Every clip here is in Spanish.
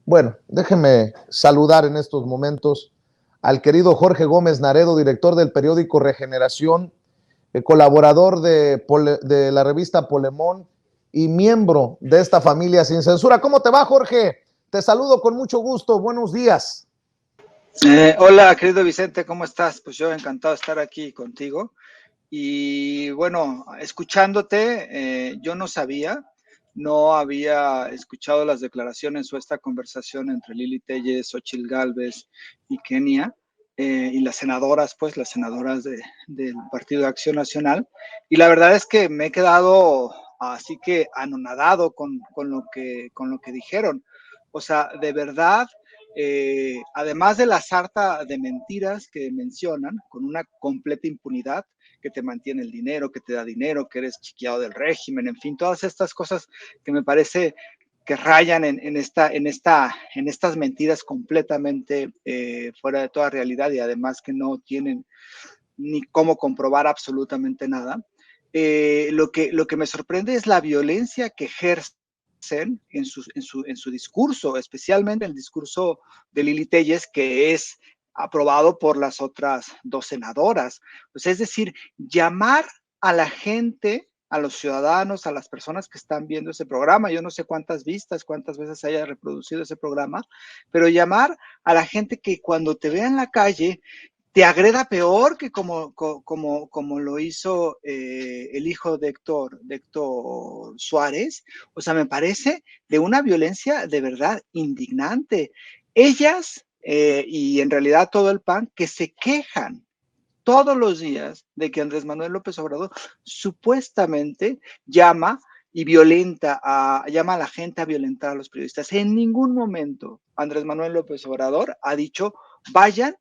Bueno, déjeme saludar en estos momentos al querido Jorge Gómez Naredo, director del periódico Regeneración, colaborador de la revista Polemón y miembro de esta familia sin censura. ¿Cómo te va, Jorge? Te saludo con mucho gusto. Buenos días. Hola, querido Vicente, ¿cómo estás? Pues yo encantado de estar aquí contigo. Y bueno, escuchándote, yo no había escuchado las declaraciones o esta conversación entre Lili Téllez, Xóchitl Gálvez y Kenia, y las senadoras, pues las senadoras del Partido de Acción Nacional. Y la verdad es que me he quedado así que anonadado con lo que dijeron. O sea, de verdad, además de la sarta de mentiras que mencionan, con una completa impunidad, que te mantiene el dinero, que te da dinero, que eres chiqueado del régimen, en fin, todas estas cosas que me parece que rayan en estas mentiras completamente fuera de toda realidad y además que no tienen ni cómo comprobar absolutamente nada. Lo que me sorprende es la violencia que ejercen en su discurso, especialmente el discurso de Lili Téllez, que es aprobado por las otras dos senadoras. Pues es decir, llamar a la gente, a los ciudadanos, a las personas que están viendo ese programa, yo no sé cuántas vistas, cuántas veces haya reproducido ese programa, pero llamar a la gente que cuando te vea en la calle te agreda peor que como lo hizo el hijo de Héctor Suárez. O sea, me parece de una violencia de verdad indignante. Ellas, y en realidad todo el PAN, que se quejan todos los días de que Andrés Manuel López Obrador supuestamente llama a la gente a violentar a los periodistas. En ningún momento Andrés Manuel López Obrador ha dicho, vayan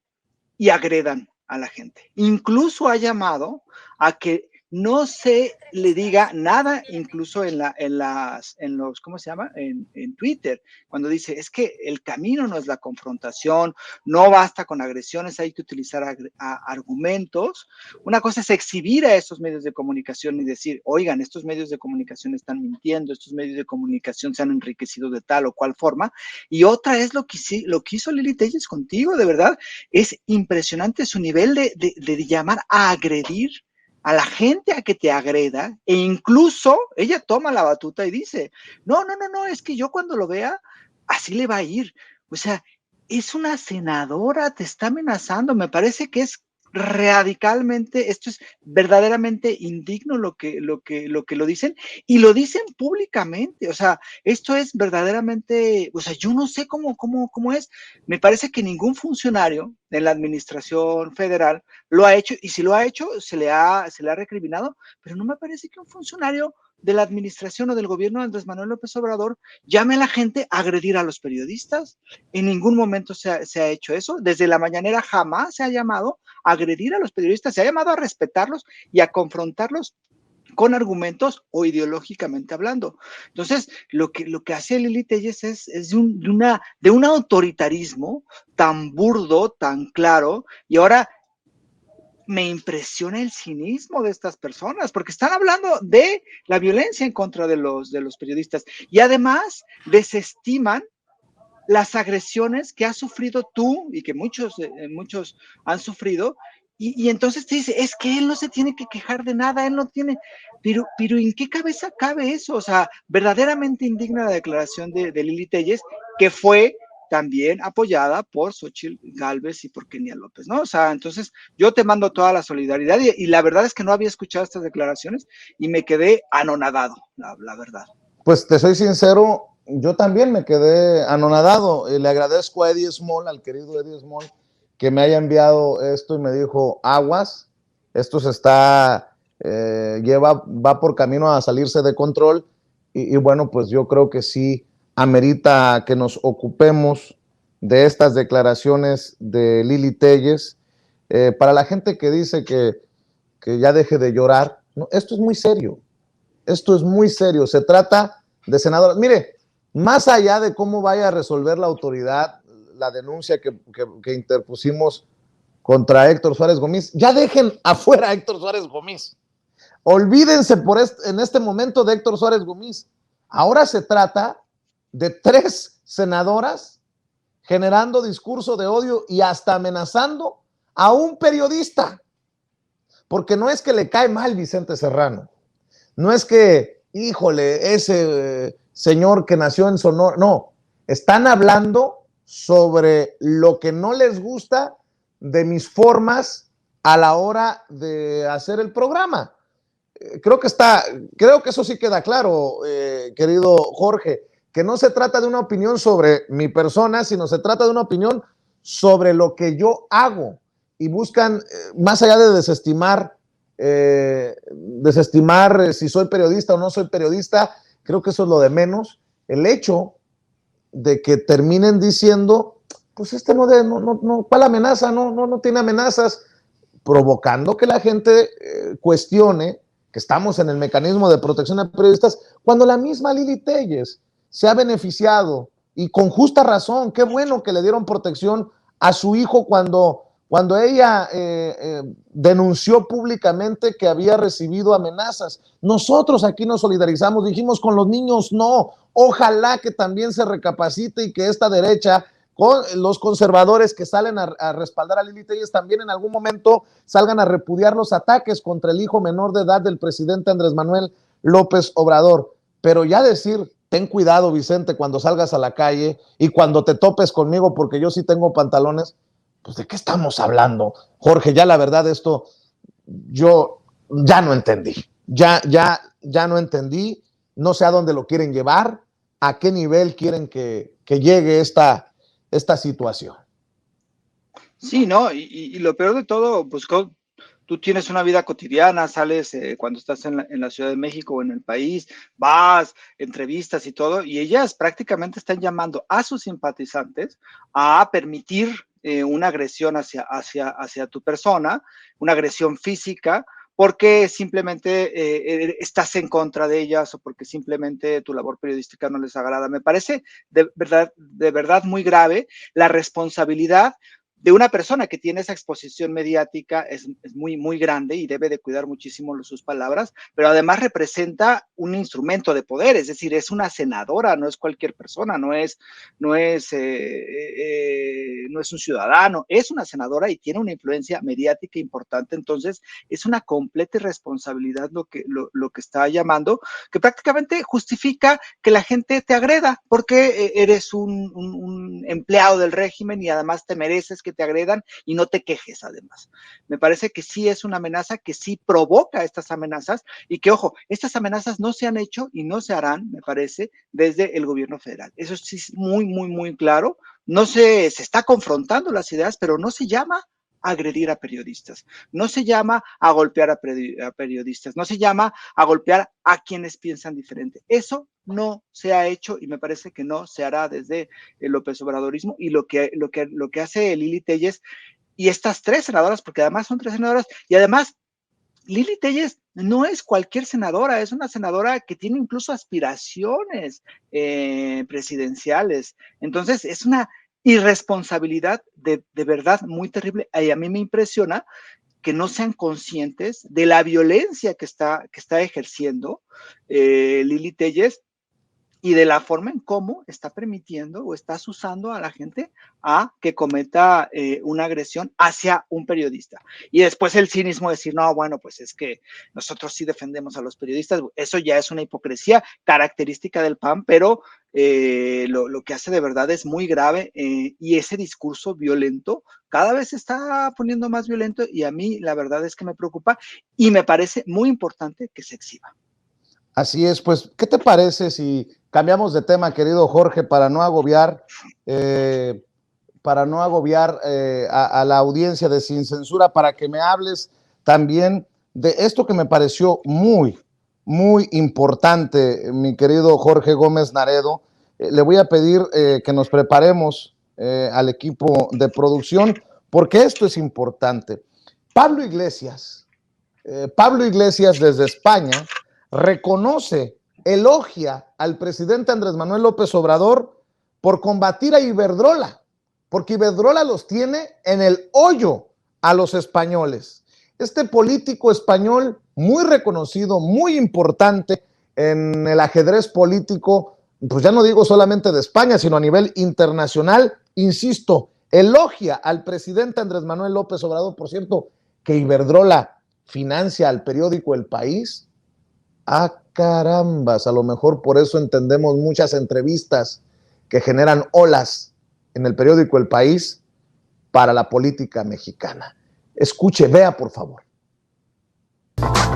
y agredan a la gente. Incluso ha llamado a que no se le diga nada, incluso ¿cómo se llama? En Twitter, cuando dice, es que el camino no es la confrontación, no basta con agresiones, hay que utilizar argumentos. Una cosa es exhibir a esos medios de comunicación y decir, oigan, estos medios de comunicación están mintiendo, estos medios de comunicación se han enriquecido de tal o cual forma, y otra es lo que hizo Lili Téllez contigo, de verdad, es impresionante su nivel de llamar a agredir a la gente a que te agreda, e incluso ella toma la batuta y dice, no, es que yo cuando lo vea, así le va a ir. O sea, es una senadora, te está amenazando, me parece que es radicalmente, esto es verdaderamente indigno lo que lo dicen, y lo dicen públicamente. O sea, esto es verdaderamente, o sea, yo no sé cómo es. Me parece que ningún funcionario de la administración federal lo ha hecho, y si lo ha hecho, se le ha recriminado, pero no me parece que un funcionario de la administración o del gobierno de Andrés Manuel López Obrador llame a la gente a agredir a los periodistas. En ningún momento se ha hecho eso. Desde la mañanera jamás se ha llamado a agredir a los periodistas, se ha llamado a respetarlos y a confrontarlos con argumentos o ideológicamente hablando. Entonces, lo que hace Lili Téllez es de un autoritarismo tan burdo, tan claro, y ahora me impresiona el cinismo de estas personas, porque están hablando de la violencia en contra de los periodistas y además desestiman las agresiones que has sufrido tú y que muchos han sufrido, y entonces te dice, es que él no se tiene que quejar de nada, él no tiene, pero ¿en qué cabeza cabe eso? O sea, verdaderamente indigna la declaración de Lili Téllez, que fue también apoyada por Xóchitl Gálvez y por Kenia López, ¿no? O sea, entonces yo te mando toda la solidaridad y la verdad es que no había escuchado estas declaraciones y me quedé anonadado, la verdad. Pues te soy sincero, yo también me quedé anonadado. Le agradezco a Eddie Small, al querido Eddie Small, que me haya enviado esto y me dijo, aguas, esto va por camino a salirse de control, y bueno, pues yo creo que sí amerita que nos ocupemos de estas declaraciones de Lili Téllez. Para la gente que dice que ya deje de llorar, no, esto es muy serio. Esto es muy serio. Se trata de senadoras. Mire, más allá de cómo vaya a resolver la autoridad la denuncia que interpusimos contra Héctor Suárez Gómez, ya dejen afuera a Héctor Suárez Gómez. Olvídense en este momento de Héctor Suárez Gómez. Ahora se trata de 3 senadoras generando discurso de odio y hasta amenazando a un periodista. Porque no es que le cae mal Vicente Serrano, no es que, híjole, ese señor que nació en Sonora, no, están hablando sobre lo que no les gusta de mis formas a la hora de hacer el programa. Creo que eso sí queda claro, querido Jorge, que no se trata de una opinión sobre mi persona, sino se trata de una opinión sobre lo que yo hago, y buscan, más allá de desestimar si soy periodista o no soy periodista, creo que eso es lo de menos. El hecho de que terminen diciendo, pues ¿cuál amenaza? No tiene amenazas, provocando que la gente cuestione que estamos en el mecanismo de protección a periodistas, cuando la misma Lili Téllez se ha beneficiado, y con justa razón. Qué bueno que le dieron protección a su hijo cuando ella denunció públicamente que había recibido amenazas. Nosotros aquí nos solidarizamos, dijimos con los niños no. Ojalá que también se recapacite y que esta derecha, con los conservadores que salen a respaldar a Lili Téllez, también en algún momento salgan a repudiar los ataques contra el hijo menor de edad del presidente Andrés Manuel López Obrador. Pero ya decir, ten cuidado, Vicente, cuando salgas a la calle y cuando te topes conmigo, porque yo sí tengo pantalones, pues ¿de qué estamos hablando? Jorge, ya la verdad esto yo ya no entendí, ya no entendí, no sé a dónde lo quieren llevar, a qué nivel quieren que llegue esta situación. Sí, ¿no? Y lo peor de todo, pues tú tienes una vida cotidiana, sales cuando estás en la Ciudad de México o en el país, vas, entrevistas y todo, y ellas prácticamente están llamando a sus simpatizantes a permitir una agresión hacia tu persona, una agresión física, porque simplemente estás en contra de ellas o porque simplemente tu labor periodística no les agrada. Me parece de verdad muy grave la responsabilidad de una persona que tiene esa exposición mediática. Es muy, muy grande y debe de cuidar muchísimo sus palabras, pero además representa un instrumento de poder, es decir, es una senadora, no es cualquier persona, no es un ciudadano, es una senadora y tiene una influencia mediática importante. Entonces es una completa irresponsabilidad lo que está llamando, que prácticamente justifica que la gente te agreda, porque eres un empleado del régimen y además te mereces que te agredan y no te quejes además. Me parece que sí es una amenaza, que sí provoca estas amenazas, y que, ojo, estas amenazas no se han hecho y no se harán, me parece, desde el gobierno federal. Eso sí es muy, muy, muy claro. No se está confrontando las ideas, pero no se llama a agredir a periodistas, no se llama a golpear a periodistas, no se llama a golpear a quienes piensan diferente. Eso no se ha hecho y me parece que no se hará desde el López Obradorismo. Y lo que hace Lili Téllez y estas tres senadoras, porque además son tres senadoras, y además Lili Téllez no es cualquier senadora, es una senadora que tiene incluso aspiraciones presidenciales. Entonces es una irresponsabilidad de verdad muy terrible, y a mí me impresiona que no sean conscientes de la violencia que está ejerciendo Lili Téllez, y de la forma en cómo está permitiendo o estás usando a la gente a que cometa una agresión hacia un periodista. Y después el cinismo de decir, no, bueno, pues es que nosotros sí defendemos a los periodistas. Eso ya es una hipocresía característica del PAN, pero lo que hace de verdad es muy grave, y ese discurso violento cada vez se está poniendo más violento, y a mí la verdad es que me preocupa y me parece muy importante que se exhiba. Así es, pues, ¿qué te parece si cambiamos de tema, querido Jorge, para no agobiar a la audiencia de Sin Censura, para que me hables también de esto que me pareció muy, muy importante, mi querido Jorge Gómez Naredo? Le voy a pedir que nos preparemos al equipo de producción, porque esto es importante. Pablo Iglesias desde España reconoce, elogia al presidente Andrés Manuel López Obrador por combatir a Iberdrola, porque Iberdrola los tiene en el hoyo a los españoles. Este político español muy reconocido, muy importante en el ajedrez político pues ya no digo solamente de España, sino a nivel internacional, insisto, elogia al presidente Andrés Manuel López Obrador, por cierto, que Iberdrola financia al periódico El País. Ah, carambas, a lo mejor por eso entendemos muchas entrevistas que generan olas en el periódico El País para la política mexicana. Escuche, vea por favor.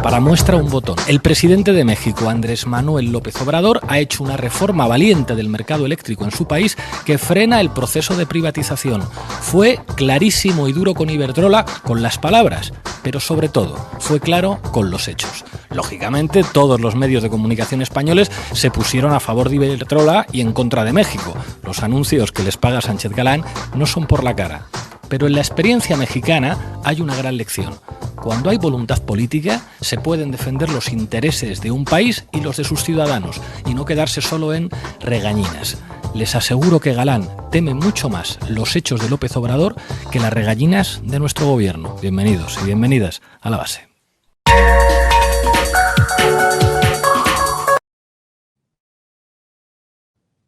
Para muestra un botón, el presidente de México, Andrés Manuel López Obrador, ha hecho una reforma valiente del mercado eléctrico en su país que frena el proceso de privatización. Fue clarísimo y duro con Iberdrola con las palabras, pero sobre todo fue claro con los hechos. Lógicamente, todos los medios de comunicación españoles se pusieron a favor de Iberdrola y en contra de México. Los anuncios que les paga Sánchez Galán no son por la cara. Pero en la experiencia mexicana hay una gran lección. Cuando hay voluntad política, se pueden defender los intereses de un país y los de sus ciudadanos, y no quedarse solo en regañinas. Les aseguro que Galán teme mucho más los hechos de López Obrador que las regañinas de nuestro gobierno. Bienvenidos y bienvenidas a La Base.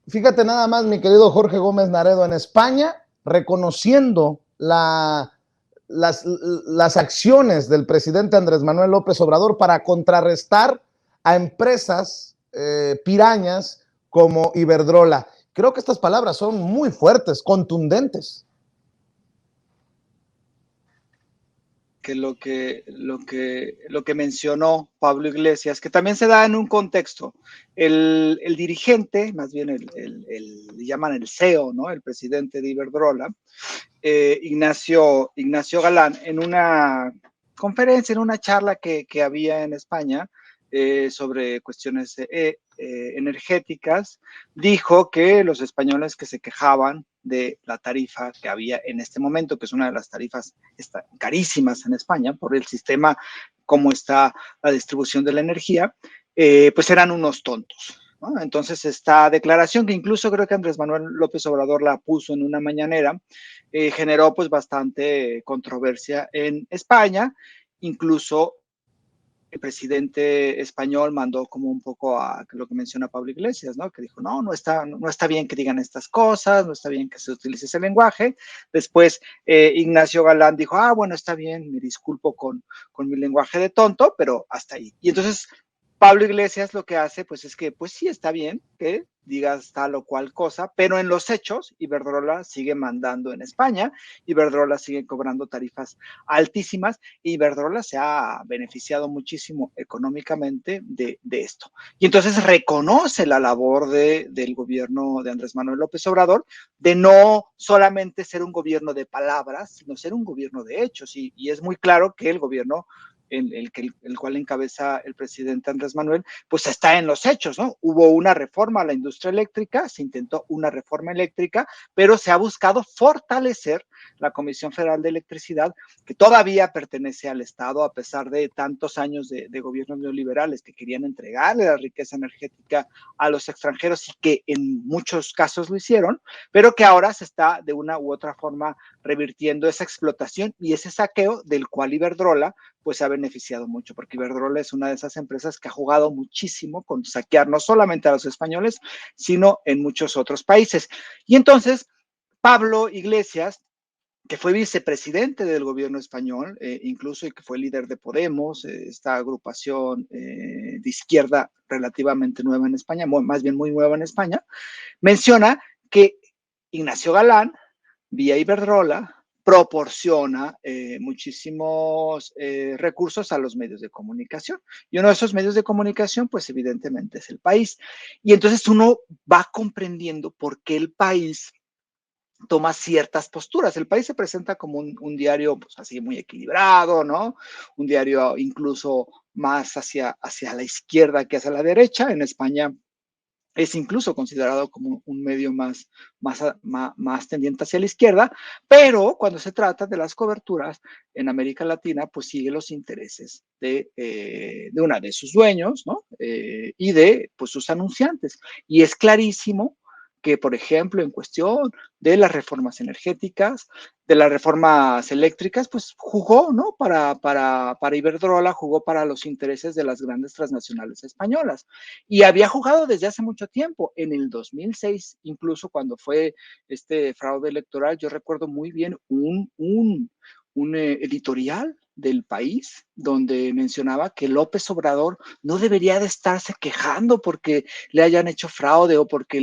Fíjate nada más, mi querido Jorge Gómez Naredo, en España, reconociendo las acciones del presidente Andrés Manuel López Obrador para contrarrestar a empresas pirañas como Iberdrola. Creo que estas palabras son muy fuertes, contundentes. Que lo que mencionó Pablo Iglesias, que también se da en un contexto. El dirigente, más bien le llaman el CEO, ¿no? El presidente de Iberdrola, Ignacio Galán, en una conferencia, en una charla que había en España sobre cuestiones energéticas, dijo que los españoles que se quejaban de la tarifa que había en este momento, que es una de las tarifas carísimas en España por el sistema, cómo está la distribución de la energía, pues eran unos tontos, ¿no? Entonces esta declaración, que incluso creo que Andrés Manuel López Obrador la puso en una mañanera, generó pues bastante controversia en España. Incluso el presidente español mandó como un poco a lo que menciona Pablo Iglesias, ¿no? Que dijo, no está bien que digan estas cosas, no está bien que se utilice ese lenguaje. Después Ignacio Galán dijo, bueno, está bien, me disculpo con mi lenguaje de tonto, pero hasta ahí. Y entonces Pablo Iglesias lo que hace, pues es que, pues sí, está bien que digas tal o cual cosa, pero en los hechos, Iberdrola sigue mandando en España, Iberdrola sigue cobrando tarifas altísimas, y Iberdrola se ha beneficiado muchísimo económicamente de esto. Y entonces reconoce la labor del gobierno de Andrés Manuel López Obrador de no solamente ser un gobierno de palabras, sino ser un gobierno de hechos, y es muy claro que el gobierno el cual encabeza el presidente Andrés Manuel, pues está en los hechos, ¿no? Hubo una reforma a la industria eléctrica, se intentó una reforma eléctrica, pero se ha buscado fortalecer la Comisión Federal de Electricidad, que todavía pertenece al Estado, a pesar de tantos años de gobiernos neoliberales que querían entregarle la riqueza energética a los extranjeros y que en muchos casos lo hicieron, pero que ahora se está de una u otra forma revirtiendo esa explotación y ese saqueo del cual Iberdrola pues se ha beneficiado mucho, porque Iberdrola es una de esas empresas que ha jugado muchísimo con saquear no solamente a los españoles, sino en muchos otros países. Y entonces, Pablo Iglesias, que fue vicepresidente del gobierno español, incluso, y que fue líder de Podemos, esta agrupación de izquierda relativamente nueva en España, más bien muy nueva en España, menciona que Ignacio Galán, vía Iberdrola, proporciona muchísimos recursos a los medios de comunicación. Y uno de esos medios de comunicación, pues evidentemente es El País. Y entonces uno va comprendiendo por qué El País toma ciertas posturas. El País se presenta como un diario pues, así muy equilibrado, ¿no? Un diario incluso más hacia la izquierda que hacia la derecha. En España es incluso considerado como un medio más tendiente hacia la izquierda, pero cuando se trata de las coberturas en América Latina, pues sigue los intereses de una de sus dueños, ¿no? Y de pues, sus anunciantes. Y es clarísimo que, por ejemplo, en cuestión de las reformas energéticas, de las reformas eléctricas, pues jugó, ¿no? Para Iberdrola, jugó para los intereses de las grandes transnacionales españolas. Y había jugado desde hace mucho tiempo. En el 2006, incluso cuando fue este fraude electoral, yo recuerdo muy bien un editorial del País donde mencionaba que López Obrador no debería de estarse quejando porque le hayan hecho fraude o porque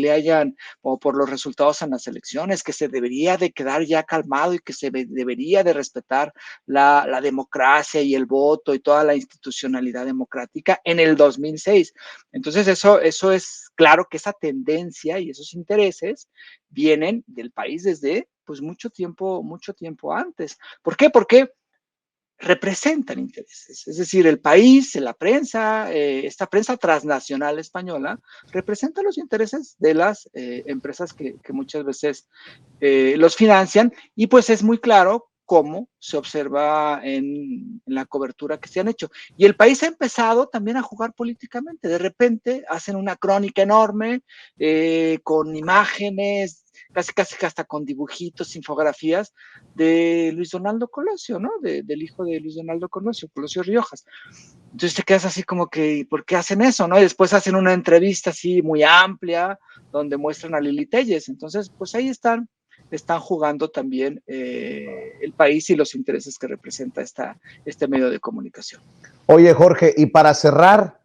o por los resultados en las elecciones, que se debería de quedar ya calmado y que se debería de respetar la democracia y el voto y toda la institucionalidad democrática en el 2006. Entonces eso es claro que esa tendencia y esos intereses vienen del país desde pues mucho tiempo antes. ¿Por qué? Porque representan intereses. Es decir, el país, la prensa, esta prensa transnacional española, representa los intereses de las empresas que muchas veces los financian y pues es muy claro cómo se observa en la cobertura que se han hecho. Y el país ha empezado también a jugar políticamente. De repente hacen una crónica enorme con imágenes, casi hasta con dibujitos, infografías de Luis Donaldo Colosio, ¿no? Del hijo de Luis Donaldo Colosio, Colosio Riojas. Entonces te quedas así como que, ¿por qué hacen eso, no? Y después hacen una entrevista así muy amplia donde muestran a Lili Téllez. Entonces, pues ahí están jugando también el país y los intereses que representa este medio de comunicación. Oye, Jorge, y para cerrar,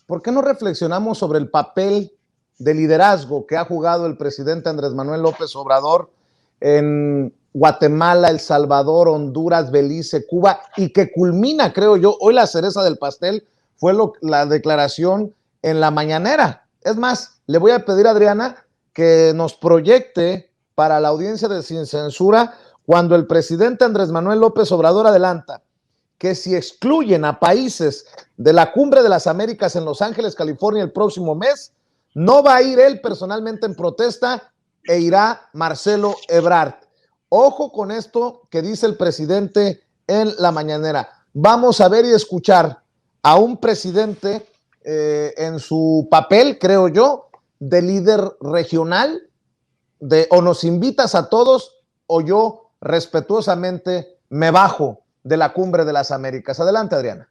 ¿por qué no reflexionamos sobre el papel de liderazgo que ha jugado el presidente Andrés Manuel López Obrador en Guatemala, El Salvador, Honduras, Belice, Cuba, y que culmina, creo yo, hoy la cereza del pastel fue la declaración en la mañanera? Es más, le voy a pedir a Adriana que nos proyecte para la audiencia de Sin Censura cuando el presidente Andrés Manuel López Obrador adelanta que si excluyen a países de la Cumbre de las Américas en Los Ángeles, California, el próximo mes, no va a ir él personalmente en protesta e irá Marcelo Ebrard. Ojo con esto que dice el presidente en la mañanera. Vamos a ver y escuchar a un presidente en su papel, creo yo, de líder regional, o nos invitas a todos o yo respetuosamente me bajo de la Cumbre de las Américas. Adelante, Adriana.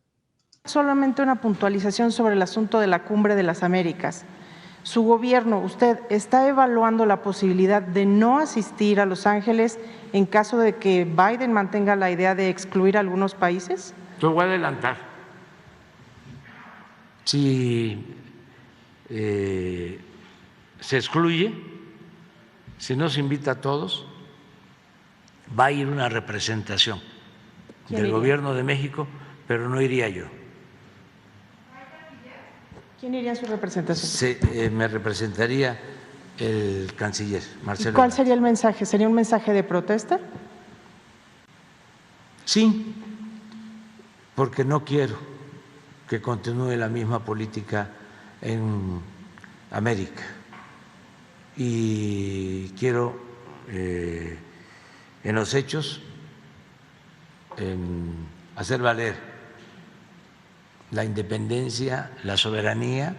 Solamente una puntualización sobre el asunto de la Cumbre de las Américas. Su gobierno, ¿usted está evaluando la posibilidad de no asistir a Los Ángeles en caso de que Biden mantenga la idea de excluir a algunos países? Yo voy a adelantar. Si se excluye, si no se invita a todos, va a ir una representación del gobierno de México, pero no iría yo. ¿Quién iría en su representación? Me representaría el canciller, Marcelo. ¿Y cuál sería el mensaje? ¿Sería un mensaje de protesta? Sí, porque no quiero que continúe la misma política en América y quiero en los hechos hacer valer la independencia, la soberanía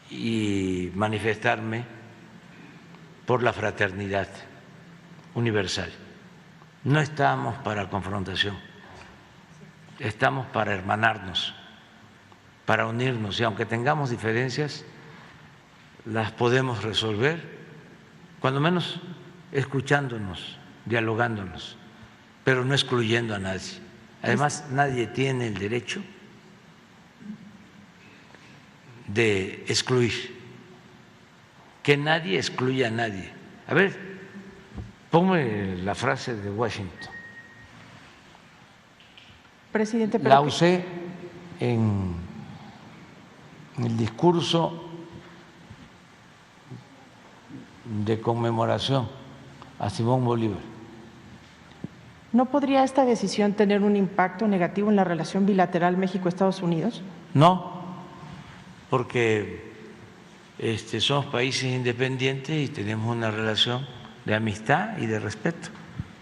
y manifestarme por la fraternidad universal. No estamos para confrontación, estamos para hermanarnos, para unirnos, y aunque tengamos diferencias, las podemos resolver, cuando menos escuchándonos, dialogándonos, pero no excluyendo a nadie. Además, nadie tiene el derecho de excluir, que nadie excluya a nadie. A ver, ponme la frase de Washington. Presidente, la usé en el discurso de conmemoración a Simón Bolívar. ¿No podría esta decisión tener un impacto negativo en la relación bilateral México-Estados Unidos? No, porque somos países independientes y tenemos una relación de amistad y de respeto.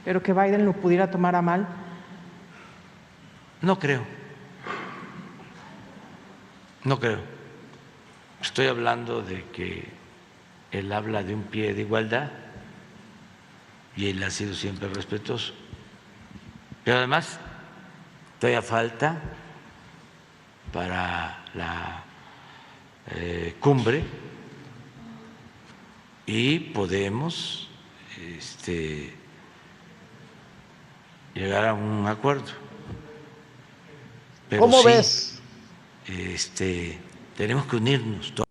¿Pero que Biden lo pudiera tomar a mal? No creo. No creo. Estoy hablando de que él habla de un pie de igualdad y él ha sido siempre respetuoso. Pero además, todavía falta para la cumbre y podemos llegar a un acuerdo. Pero ¿Cómo sí, ves? Tenemos que unirnos todos.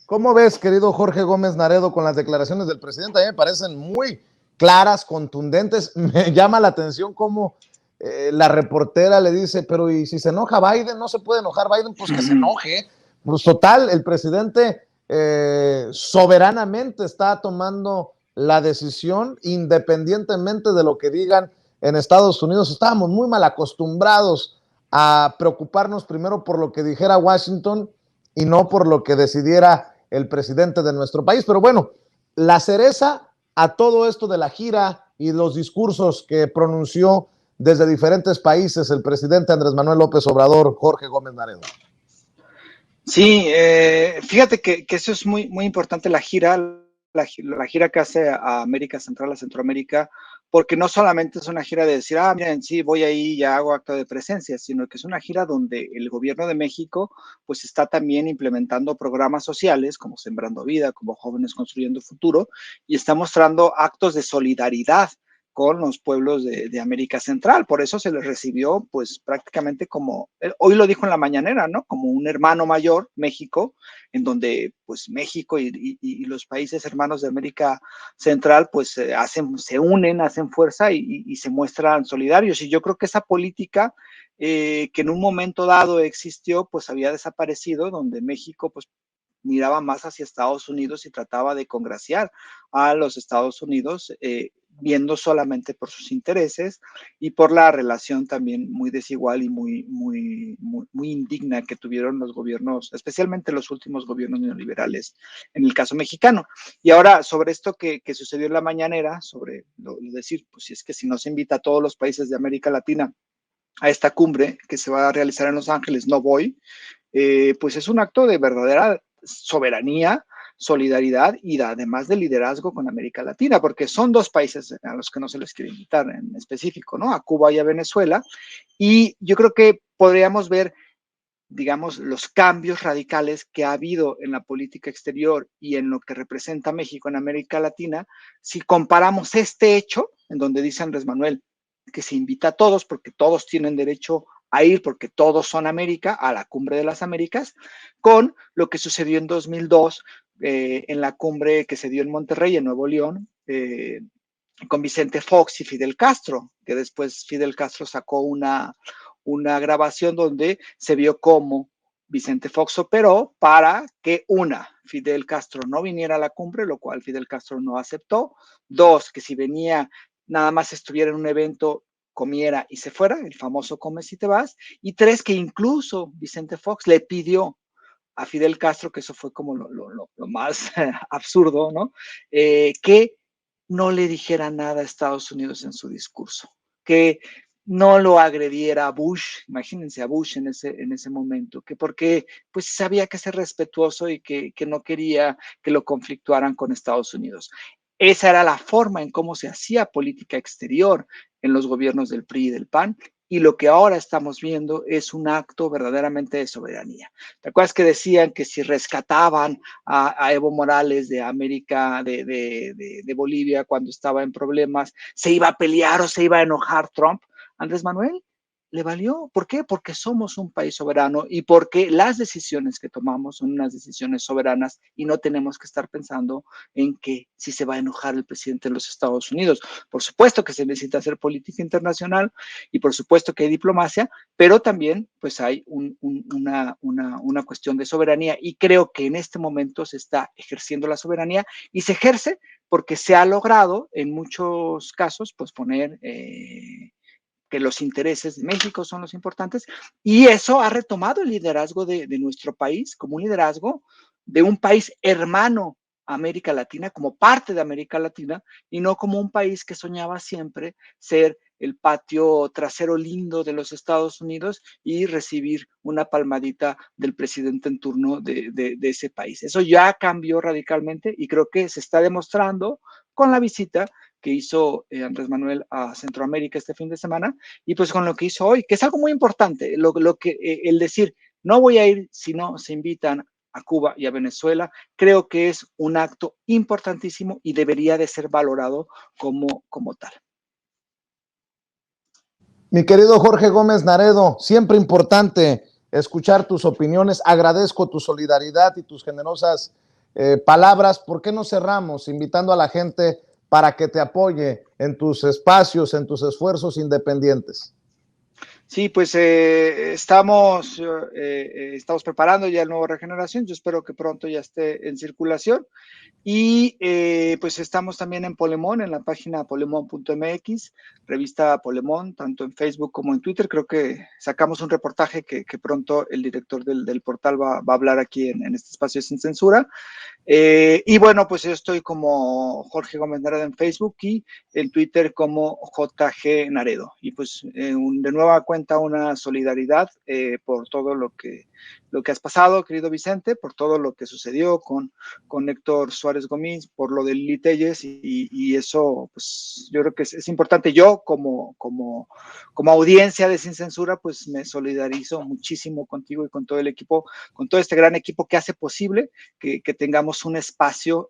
¿Cómo ves, querido Jorge Gómez Naredo, con las declaraciones del presidente? A mí me parecen muy claras, contundentes. Me llama la atención cómo la reportera le dice, pero ¿y si se enoja Biden? No se puede enojar Biden, pues que se enoje. Pues total, el presidente soberanamente está tomando la decisión independientemente de lo que digan en Estados Unidos. Estábamos muy mal acostumbrados a preocuparnos primero por lo que dijera Washington y no por lo que decidiera el presidente de nuestro país. Pero bueno, la cereza a todo esto de la gira y los discursos que pronunció desde diferentes países el presidente Andrés Manuel López Obrador, Jorge Gómez Naredo. Sí, fíjate que eso es muy, muy importante, la gira que hace a América Central, a Centroamérica, porque no solamente es una gira de decir, miren, sí, voy ahí, ya hago acto de presencia, sino que es una gira donde el gobierno de México pues está también implementando programas sociales como Sembrando Vida, como Jóvenes Construyendo Futuro, y está mostrando actos de solidaridad con los pueblos de América Central. Por eso se les recibió, pues prácticamente como, hoy lo dijo en la mañanera, ¿no? Como un hermano mayor, México, en donde pues México y los países hermanos de América Central pues se unen, hacen fuerza y se muestran solidarios. Y yo creo que esa política que en un momento dado existió, pues había desaparecido, donde México pues miraba más hacia Estados Unidos y trataba de congraciar a los Estados Unidos, viendo solamente por sus intereses y por la relación también muy desigual y muy indigna que tuvieron los gobiernos, especialmente los últimos gobiernos neoliberales, en el caso mexicano. Y ahora, sobre esto que sucedió en la mañanera, sobre lo decir, pues si es que si no se invita a todos los países de América Latina a esta cumbre que se va a realizar en Los Ángeles, no voy, pues es un acto de verdadera soberanía, solidaridad y además de liderazgo con América Latina, porque son dos países a los que no se les quiere invitar en específico, ¿no? A Cuba y a Venezuela. Y yo creo que podríamos ver, digamos, los cambios radicales que ha habido en la política exterior y en lo que representa México en América Latina, si comparamos este hecho, en donde dice Andrés Manuel que se invita a todos porque todos tienen derecho a ir porque todos son América, a la Cumbre de las Américas, con lo que sucedió en 2002 en la cumbre que se dio en Monterrey, en Nuevo León, con Vicente Fox y Fidel Castro, que después Fidel Castro sacó una grabación donde se vio cómo Vicente Fox operó para que, Fidel Castro no viniera a la cumbre, lo cual Fidel Castro no aceptó. Dos, que si venía, nada más estuviera en un evento, comiera y se fuera, el famoso come si te vas. Y tres, que incluso Vicente Fox le pidió a Fidel Castro, que eso fue como lo más absurdo, ¿no? Que no le dijera nada a Estados Unidos en su discurso, que no lo agrediera a Bush, imagínense a Bush en ese momento, que porque pues sabía que ser respetuoso y que no quería que lo conflictuaran con Estados Unidos. Esa era la forma en cómo se hacía política exterior en los gobiernos del PRI y del PAN, y lo que ahora estamos viendo es un acto verdaderamente de soberanía. ¿Te acuerdas que decían que si rescataban a Evo Morales de América, de Bolivia, cuando estaba en problemas, se iba a pelear o se iba a enojar Trump? Andrés Manuel le valió. ¿Por qué? Porque somos un país soberano y porque las decisiones que tomamos son unas decisiones soberanas y no tenemos que estar pensando en que si se va a enojar el presidente de los Estados Unidos. Por supuesto que se necesita hacer política internacional y por supuesto que hay diplomacia, pero también pues hay una cuestión de soberanía y creo que en este momento se está ejerciendo la soberanía y se ejerce porque se ha logrado en muchos casos pues poner que los intereses de México son los importantes, y eso ha retomado el liderazgo de nuestro país como un liderazgo de un país hermano a América Latina, como parte de América Latina, y no como un país que soñaba siempre ser el patio trasero lindo de los Estados Unidos y recibir una palmadita del presidente en turno de ese país. Eso ya cambió radicalmente y creo que se está demostrando con la visita que hizo Andrés Manuel a Centroamérica este fin de semana y pues con lo que hizo hoy, que es algo muy importante, el decir, no voy a ir si no se invitan a Cuba y a Venezuela, creo que es un acto importantísimo y debería de ser valorado como tal. Mi querido Jorge Gómez Naredo, siempre importante escuchar tus opiniones, agradezco tu solidaridad y tus generosas palabras. ¿Por qué no cerramos invitando a la gente para que te apoye en tus espacios, en tus esfuerzos independientes? Sí, pues estamos preparando ya el nuevo Regeneración. Yo espero que pronto ya esté en circulación. Y pues estamos también en Polemón, en la página polemón.mx, revista Polemón, tanto en Facebook como en Twitter. Creo que sacamos un reportaje que pronto el director del portal va a hablar aquí en este espacio Sin Censura. Y bueno, pues yo estoy como Jorge Gómez Naredo en Facebook y en Twitter como JG Naredo. Y pues de nueva cuenta una solidaridad por todo lo que has pasado, querido Vicente, por todo lo que sucedió con Héctor Suárez Gómez, por lo de Lili Téllez y eso, pues yo creo que es importante. Yo como audiencia de Sin Censura, pues me solidarizo muchísimo contigo y con todo el equipo, con todo este gran equipo que hace posible que tengamos un espacio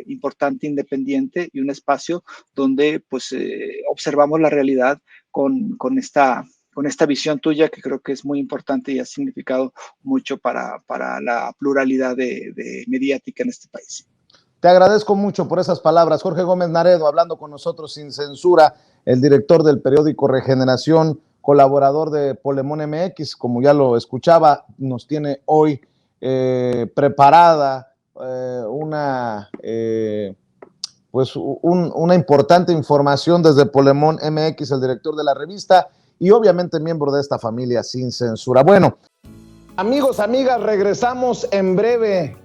importante, independiente y un espacio donde pues observamos la realidad con esta visión tuya que creo que es muy importante y ha significado mucho para la pluralidad de mediática en este país. Te agradezco mucho por esas palabras. Jorge Gómez Naredo, hablando con nosotros Sin Censura, el director del periódico Regeneración, colaborador de Polemón MX, como ya lo escuchaba, nos tiene hoy preparada una importante información desde Polemón MX, el director de la revista y obviamente miembro de esta familia Sin Censura. Bueno, amigos, amigas, regresamos en breve,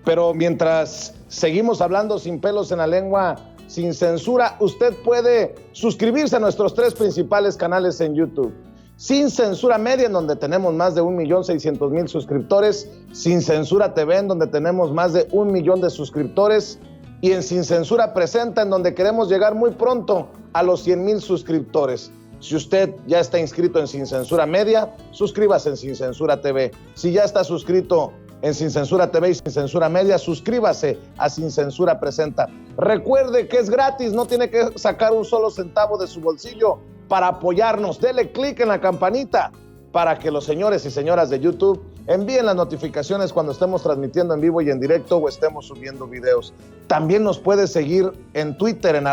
pero mientras seguimos hablando sin pelos en la lengua, Sin Censura, usted puede suscribirse a nuestros 3 principales canales en YouTube. Sin Censura Media, en donde tenemos más de 1,600,000 suscriptores, Sin Censura TV, en donde tenemos más de 1 millón de suscriptores, y en Sin Censura Presenta, en donde queremos llegar muy pronto a los 100,000 suscriptores. Si usted ya está inscrito en Sin Censura Media, suscríbase en Sin Censura TV. Si ya está suscrito en Sin Censura TV y Sin Censura Media, suscríbase a Sin Censura Presenta. Recuerde que es gratis, no tiene que sacar un solo centavo de su bolsillo para apoyarnos. Dele clic en la campanita para que los señores y señoras de YouTube envíen las notificaciones cuando estemos transmitiendo en vivo y en directo o estemos subiendo videos. También nos puede seguir en Twitter en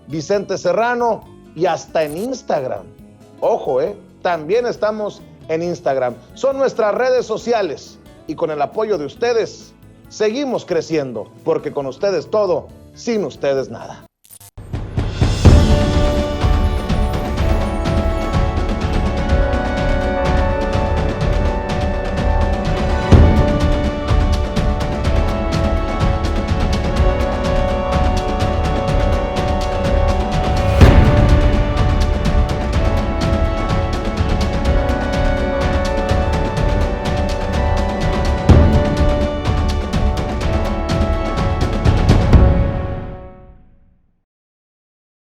@Vicente Serrano y hasta en Instagram. Ojo, también estamos en Instagram. Son nuestras redes sociales y con el apoyo de ustedes seguimos creciendo, porque con ustedes todo, sin ustedes nada.